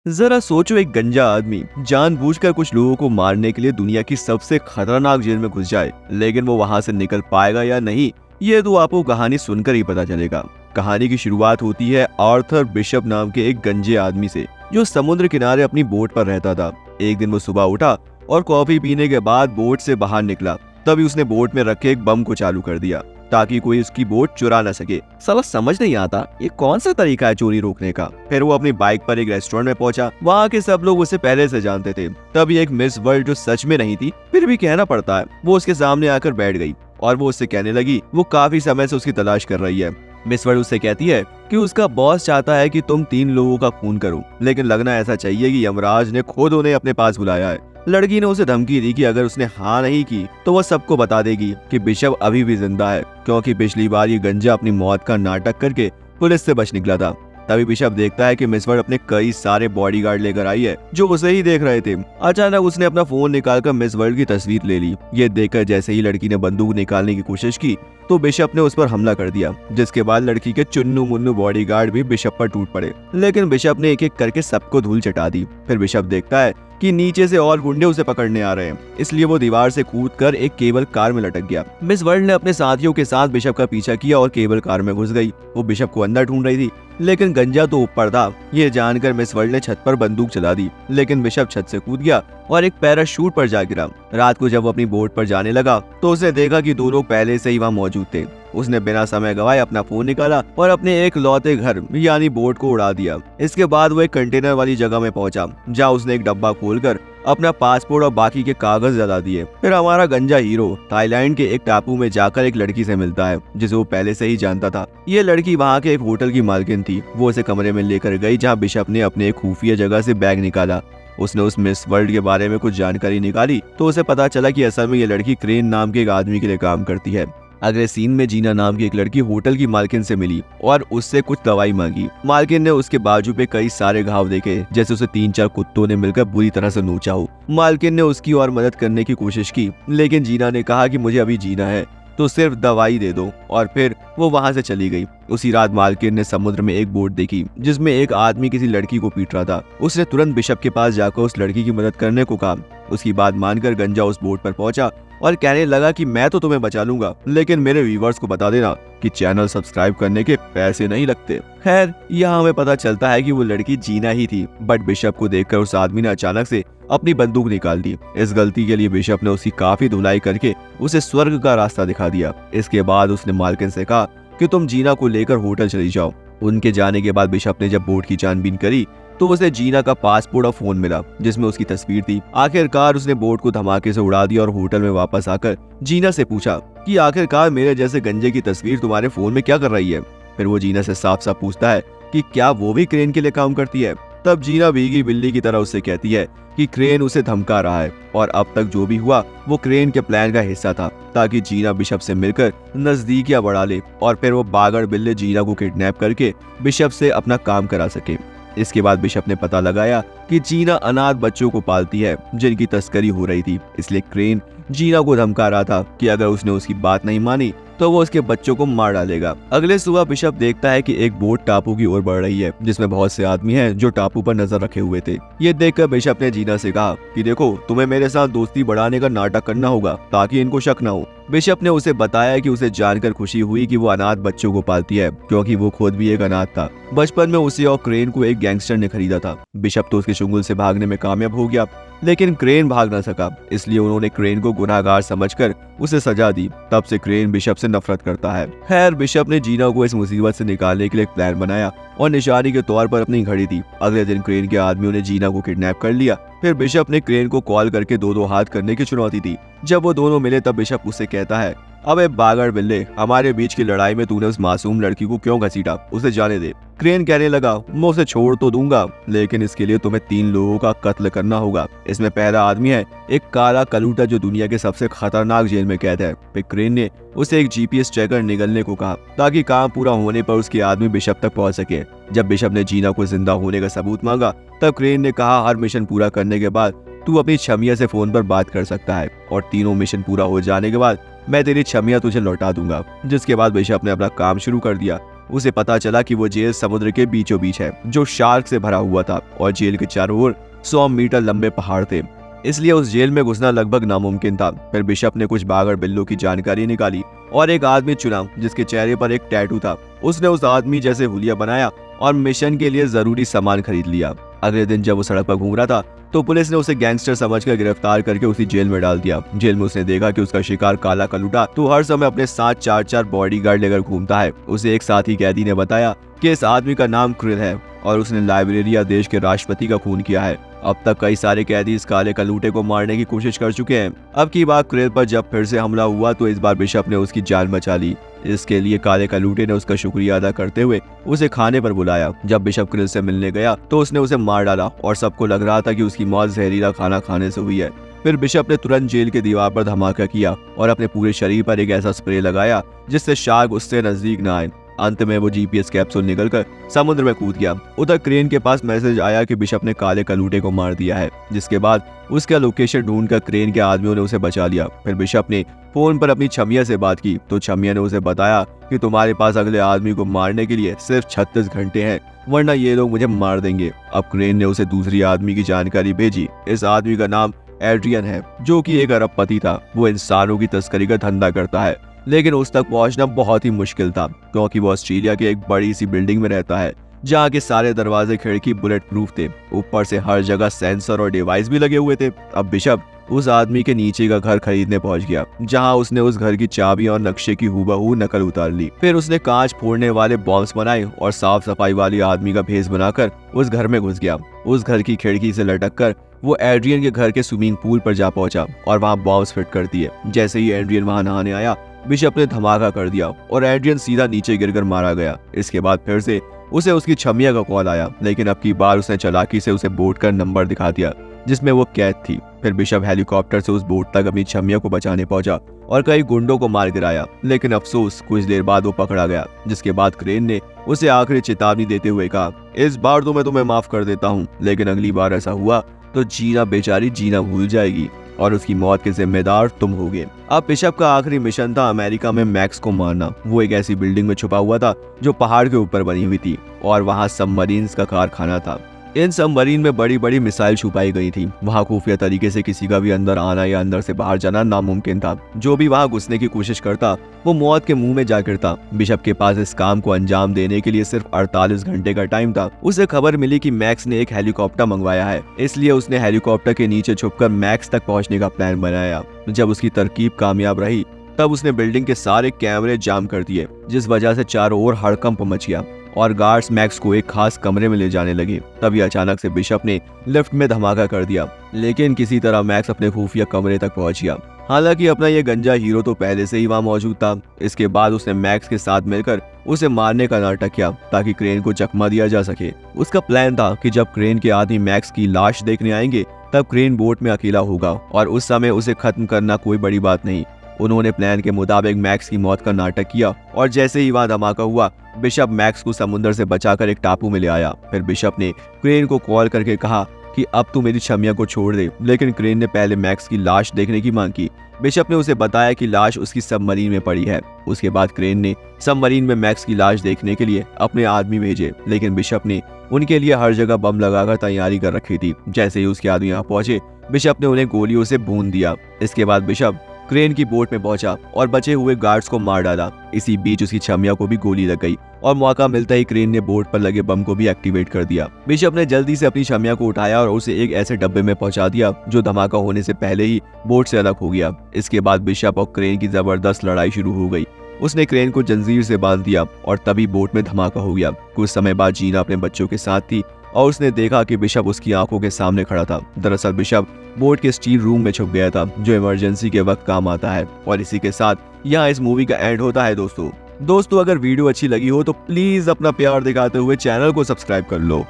जरा सोचो, एक गंजा आदमी जानबूझकर कुछ लोगों को मारने के लिए दुनिया की सबसे खतरनाक जेल में घुस जाए, लेकिन वो वहां से निकल पाएगा या नहीं, ये तो आपको कहानी सुनकर ही पता चलेगा। कहानी की शुरुआत होती है आर्थर बिशप नाम के एक गंजे आदमी से, जो समुद्र किनारे अपनी बोट पर रहता था। एक दिन वो सुबह उठा और कॉफी पीने के बाद बोट से बाहर निकला। तभी उसने बोट में रखे एक बम को चालू कर दिया ताकि कोई उसकी बोट चुरा न सके। साला समझ नहीं आता ये कौन सा तरीका है चोरी रोकने का। फिर वो अपनी बाइक पर एक रेस्टोरेंट में पहुंचा। वहाँ के सब लोग उसे पहले से जानते थे। तभी एक मिस वर्ल्ड, जो सच में नहीं थी फिर भी कहना पड़ता है, वो उसके सामने आकर बैठ गई और वो उससे कहने लगी वो काफी समय से उसकी तलाश कर रही है। मिस वर्ल्ड उससे कहती है कि उसका बॉस चाहता है कि तुम 3 लोगों का खून करो, लेकिन लगना ऐसा चाहिए कि यमराज ने खुद उन्हें अपने पास बुलाया है। लड़की ने उसे धमकी दी कि अगर उसने हाँ नहीं की तो वह सबको बता देगी कि बिशप अभी भी जिंदा है, क्योंकि पिछली बार ये गंजा अपनी मौत का नाटक करके पुलिस से बच निकला था। तभी बिशप देखता है कि मिस वर्ल्ड अपने कई सारे बॉडीगार्ड लेकर आई है जो उसे ही देख रहे थे। अचानक उसने अपना फोन निकालकर मिस वर्ल्ड की तस्वीर ले ली। ये देखकर जैसे ही लड़की ने बंदूक निकालने की कोशिश की तो बिशप ने उस पर हमला कर दिया, जिसके बाद लड़की के चुन्नू मुन्नू बॉडीगार्ड भी बिशप पर टूट पड़े। लेकिन बिशप ने एक एक करके सबको धूल चटा दी। फिर बिशप देखता है कि नीचे से और गुंडे उसे पकड़ने आ रहे हैं, इसलिए वो दीवार से कूदकर एक केबल कार में लटक गया। मिस वर्ल्ड ने अपने साथियों के साथ बिशप का पीछा किया और केबल कार में घुस गई। वो बिशप को अंदर ढूंढ रही थी, लेकिन गंजा तो ऊपर था। ये जानकर मिस वर्ल्ड ने छत पर बंदूक चला दी, लेकिन बिशप छत से कूद गया और एक पैराशूट पर जा गिरा। रात को जब वो अपनी बोट पर जाने लगा तो उसने देखा कि 2 लोग पहले से ही वहाँ मौजूद थे। उसने बिना समय गवाए अपना फोन निकाला और अपने एक लौते घर यानी बोट को उड़ा दिया। इसके बाद वो एक कंटेनर वाली जगह में पहुंचा, जहाँ उसने एक डब्बा खोलकर अपना पासपोर्ट और बाकी के कागज जला दिए। फिर हमारा गंजा हीरो थाईलैंड के एक टापू में जाकर एक लड़की से मिलता है जिसे वो पहले से ही जानता था। ये लड़की वहाँ के एक होटल की मालकिन थी। वो उसे कमरे में लेकर गई जहाँ बिशप ने अपने एक खुफिया जगह से बैग निकाला। उसने उस मिस वर्ल्ड के बारे में कुछ जानकारी निकाली तो उसे पता चला कि असल में ये लड़की क्रेन नाम के एक आदमी के लिए काम करती है। अगले सीन में जीना नाम की एक लड़की होटल की मालकिन से मिली और उससे कुछ दवाई मांगी। मालकिन ने उसके बाजू पे कई सारे घाव देखे, जैसे उसे 3-4 कुत्तों ने मिलकर बुरी तरह से नोचा हो। मालकिन ने उसकी और मदद करने की कोशिश की, लेकिन जीना ने कहा कि मुझे अभी जीना है तो सिर्फ दवाई दे दो, और फिर वो वहां से चली गई। उसी रात मालकिन ने समुद्र में एक बोट देखी जिसमें एक आदमी किसी लड़की को पीट रहा था। उसने तुरंत बिशप के पास जाकर उस लड़की की मदद करने को कहा। उसकी बात मानकर गंजा उस बोट पर पहुंचा और कहने लगा कि मैं तो तुम्हें बचा लूंगा, लेकिन मेरे व्यूवर्स को बता देना कि चैनल सब्सक्राइब करने के पैसे नहीं लगते। खैर, यहाँ हमें पता चलता है कि वो लड़की जीना ही थी, बट बिशप को देखकर उस आदमी ने अचानक से अपनी बंदूक निकाल दी। इस गलती के लिए बिशप ने उसकी काफी धुलाई करके उसे स्वर्ग का रास्ता दिखा दिया। इसके बाद उसने मालकिन से कहा कि तुम जीना को लेकर होटल चली जाओ। उनके जाने के बाद बिशप ने जब बोट की छानबीन करी तो उसे जीना का पासपोर्ट और फोन मिला जिसमें उसकी तस्वीर थी। आखिरकार उसने बोट को धमाके से उड़ा दिया और होटल में वापस आकर जीना से पूछा कि आखिरकार मेरे जैसे गंजे की तस्वीर तुम्हारे फोन में क्या कर रही है। फिर वो जीना से साफ साफ पूछता है कि क्या वो भी क्रेन के लिए काम करती है। तब जीना भीगी बिल्ली की तरह उससे कहती है कि क्रेन उसे धमका रहा है और अब तक जो भी हुआ वो क्रेन के प्लान का हिस्सा था, ताकि जीना बिशप से मिलकर नजदीकियां बढ़ा ले और फिर वो बागड़ बिल्ले जीना को किडनैप करके बिशप से अपना काम करा सके। इसके बाद बिशप ने पता लगाया कि जीना अनाथ बच्चों को पालती है जिनकी तस्करी हो रही थी, इसलिए क्रेन जीना को धमका रहा था कि अगर उसने उसकी बात नहीं मानी तो वो उसके बच्चों को मार डालेगा। अगले सुबह बिशप देखता है कि एक बोट टापू की ओर बढ़ रही है जिसमें बहुत से आदमी हैं जो टापू पर नजर रखे हुए थे। ये देखकर बिशप ने जीना से कहा कि देखो, तुम्हें मेरे साथ दोस्ती बढ़ाने का नाटक करना होगा ताकि इनको शक न हो। बिशप ने उसे बताया कि उसे जानकर खुशी हुई कि वो अनाथ बच्चों को पालती है, क्योंकि वो खुद भी एक अनाथ था। बचपन में उसे और क्रेन को एक गैंगस्टर ने खरीदा था। बिशप तो उसके चुंगल से भागने में कामयाब हो गया, लेकिन क्रेन भाग न सका, इसलिए उन्होंने क्रेन को गुनाहगार समझकर उसे सजा दी। तब से क्रेन बिशप से नफरत करता है। खैर, बिशप ने जीना को इस मुसीबत से निकालने के लिए एक प्लान बनाया और निशानी के तौर पर अपनी घड़ी दी। अगले दिन क्रेन के आदमियों ने जीना को किडनैप कर लिया। फिर बिशप ने क्रेन को कॉल करके 2-2 हाथ करने की चुनौती दी। जब वो दोनों मिले तब बिशप उससे कहता है, अबे बागड़ बिल्ले, हमारे बीच की लड़ाई में तूने उस मासूम लड़की को क्यों घसीटा, उसे जाने दे। क्रेन कहने लगा, मैं उसे छोड़ तो दूंगा, लेकिन इसके लिए तुम्हें 3 लोगों का कत्ल करना होगा। इसमें पहला आदमी है एक काला कलूटा जो दुनिया के सबसे खतरनाक जेल में कैद है। फिर क्रेन ने उसे एक GPS ट्रैकर निगलने को कहा ताकि काम पूरा होने पर उसके आदमी बिशप तक पहुंच सके। जब बिशप ने जीना को जिंदा होने का सबूत मांगा तब क्रेन ने कहा, हर मिशन पूरा करने के बाद तू अपनी छमिया से फोन पर बात कर सकता है और 3 मिशन पूरा हो जाने के बाद मैं तेरी छमिया तुझे लौटा दूंगा। जिसके बाद बिशप ने अपना काम शुरू कर दिया। उसे पता चला कि वो जेल समुद्र के बीचों बीच है, जो शार्क से भरा हुआ था, और जेल के चारों ओर 100 मीटर लंबे पहाड़ थे, इसलिए उस जेल में घुसना लगभग नामुमकिन था। फिर बिशप ने कुछ बागर बिल्लों की जानकारी निकाली और एक आदमी चुना जिसके चेहरे पर एक टैटू था। उसने उस आदमी जैसे हुलिया बनाया और मिशन के लिए जरूरी सामान खरीद लिया। अगले दिन जब वो सड़क पर घूम रहा था तो पुलिस ने उसे गैंगस्टर समझकर गिरफ्तार करके उसी जेल में डाल दिया। जेल में उसने देखा कि उसका शिकार काला कलूटा तो हर समय अपने साथ 4-4 बॉडीगार्ड लेकर घूमता है। उसे एक साथी कैदी ने बताया कि इस आदमी का नाम क्रिल है और उसने लाइब्रेरिया देश के राष्ट्रपति का खून किया है। अब तक कई सारे कैदी इस काले कलूटे को मारने की कोशिश कर चुके हैं। अब की बार क्रिल पर जब फिर से हमला हुआ तो इस बार बिशप ने उसकी जान बचा ली। इसके लिए काले कलूटे ने उसका शुक्रिया अदा करते हुए उसे खाने पर बुलाया। जब बिशप क्रिल से मिलने गया तो उसने उसे मार डाला और सबको लग रहा था कि उसकी मौत जहरीला खाना खाने से हुई है। फिर बिशप ने तुरंत जेल के दीवार पर धमाका किया और अपने पूरे शरीर पर एक ऐसा स्प्रे लगाया जिससे शार्क उससे नजदीक न आए। अंत में वो जीपीएस कैप्सूल निकलकर समुद्र में कूद गया। उधर क्रेन के पास मैसेज आया कि बिशप ने काले कलूटे को मार दिया है, जिसके बाद उसका लोकेशन ढूंढकर क्रेन के आदमियों ने उसे बचा लिया। फिर बिशप ने फोन पर अपनी छमिया से बात की तो छमिया ने उसे बताया कि तुम्हारे पास अगले आदमी को मारने के लिए सिर्फ 36 घंटे हैं, वरना ये लोग मुझे मार देंगे। अब क्रेन ने उसे दूसरी आदमी की जानकारी भेजी। इस आदमी का नाम एड्रियन है, जो कि एक अरबपति था। वो इंसानों की तस्करी का धंधा करता है, लेकिन उस तक पहुंचना बहुत ही मुश्किल था क्योंकि वो ऑस्ट्रेलिया की एक बड़ी सी बिल्डिंग में रहता है जहाँ के सारे दरवाजे खिड़की बुलेट प्रूफ थे। ऊपर से हर जगह सेंसर और डिवाइस भी लगे हुए थे। अब बिशप उस आदमी के नीचे का घर खरीदने पहुंच गया, जहां उसने उस घर की चाबी और नक्शे की हूबहू नकल उतार ली। फिर उसने कांच फोड़ने वाले बॉम्ब्स बनाए और साफ सफाई वाली आदमी का भेष बनाकर उस घर में घुस गया। उस घर की खिड़की से लटक कर वो एड्रियन के घर के स्विमिंग पूल पर जा पहुंचा और वहां बॉम्ब्स फिट कर दिए। जैसे ही एड्रियन वहां नहाने आया, बिशप ने धमाका कर दिया और एड्रियन सीधा नीचे गिरकर मारा गया। इसके बाद फिर से उसे उसकी छमिया का कॉल आया, लेकिन अब की बार उसने चालाकी से उसे बोट का नंबर दिखा दिया जिसमें वो कैद थी। फिर बिशप हेलीकॉप्टर से उस बोट तक अपनी छमिया को बचाने पहुंचा और कई गुंडों को मार गिराया, लेकिन अफसोस कुछ देर बाद वो पकड़ा गया। जिसके बाद क्रेन ने उसे आखिरी चेतावनी देते हुए कहा, इस बार तो मैं तुम्हें माफ कर देता हूँ, लेकिन अगली बार ऐसा हुआ तो जीना बेचारी जीना भूल जाएगी और उसकी मौत के जिम्मेदार तुम होगे। अब बिशप का आखिरी मिशन था अमेरिका में मैक्स को मारना। वो एक ऐसी बिल्डिंग में छुपा हुआ था जो पहाड़ के ऊपर बनी हुई थी और वहाँ सबमरीन्स का कारखाना था। इन सबमरीन में बड़ी बड़ी मिसाइल छुपाई गई थी। वहाँ खुफिया तरीके से किसी का भी अंदर आना या अंदर से बाहर जाना नामुमकिन था। जो भी वहाँ घुसने की कोशिश करता वो मौत के मुंह में जा गिरता। बिशप के पास इस काम को अंजाम देने के लिए सिर्फ 48 घंटे का टाइम था। उसे खबर मिली कि मैक्स ने एक हेलीकॉप्टर मंगवाया है, इसलिए उसने हेलीकॉप्टर के नीचे छुपकर मैक्स तक पहुंचने का प्लान बनाया। जब उसकी तरकीब कामयाब रही तब उसने बिल्डिंग के सारे कैमरे जाम कर दिए, जिस वजह से चारों ओर हड़कंप मच गया और गार्ड्स मैक्स को एक खास कमरे में ले जाने लगे। तभी अचानक से बिशप ने लिफ्ट में धमाका कर दिया, लेकिन किसी तरह मैक्स अपने खुफिया कमरे तक पहुंच गया। हालांकि अपना ये गंजा हीरो तो पहले से ही वहां मौजूद था। इसके बाद उसने मैक्स के साथ मिलकर उसे मारने का नाटक किया ताकि क्रेन को चकमा दिया जा सके। उसका प्लान था कि जब क्रेन के आदमी मैक्स की लाश देखने आएंगे तब क्रेन बोट में अकेला होगा और उस समय उसे खत्म करना कोई बड़ी बात नहीं। उन्होंने प्लान के मुताबिक मैक्स की मौत का नाटक किया और जैसे ही वहां धमाका हुआ, बिशप मैक्स को समुद्र से बचाकर एक टापू में ले आया। फिर बिशप ने क्रेन को कॉल करके कहा कि अब तू मेरी छमिया को छोड़ दे, लेकिन क्रेन ने पहले मैक्स की लाश देखने की मांग की। बिशप ने उसे बताया कि लाश उसकी सबमरीन में पड़ी है। उसके बाद क्रेन ने सबमरीन में मैक्स की लाश देखने के लिए अपने आदमी भेजे, लेकिन बिशप ने उनके लिए हर जगह बम लगाकर तैयारी कर रखी थी। जैसे ही उसके आदमी यहाँ पहुंचे, बिशप ने उन्हें गोलियों से भून दिया। इसके बाद बिशप क्रेन की बोट में पहुंचा और बचे हुए गार्ड्स को मार डाला। इसी बीच उसकी छमिया को भी गोली लग गई और मौका मिलता ही क्रेन ने बोट पर लगे बम को भी एक्टिवेट कर दिया। बिशप ने जल्दी से अपनी छमिया को उठाया और उसे एक ऐसे डब्बे में पहुंचा दिया जो धमाका होने से पहले ही बोट से अलग हो गया। इसके बाद बिशप और क्रेन की जबरदस्त लड़ाई शुरू हो गई। उसने क्रेन को जंजीर से बांध दिया और तभी बोट में धमाका हो गया। कुछ समय बाद जीना अपने बच्चों के साथ थी और उसने देखा कि बिशप उसकी आंखों के सामने खड़ा था। दरअसल बिशप बोट के स्टील रूम में छुप गया था, जो इमरजेंसी के वक्त काम आता है। और इसी के साथ यहाँ इस मूवी का एंड होता है। दोस्तों अगर वीडियो अच्छी लगी हो तो प्लीज अपना प्यार दिखाते हुए चैनल को सब्सक्राइब कर लो।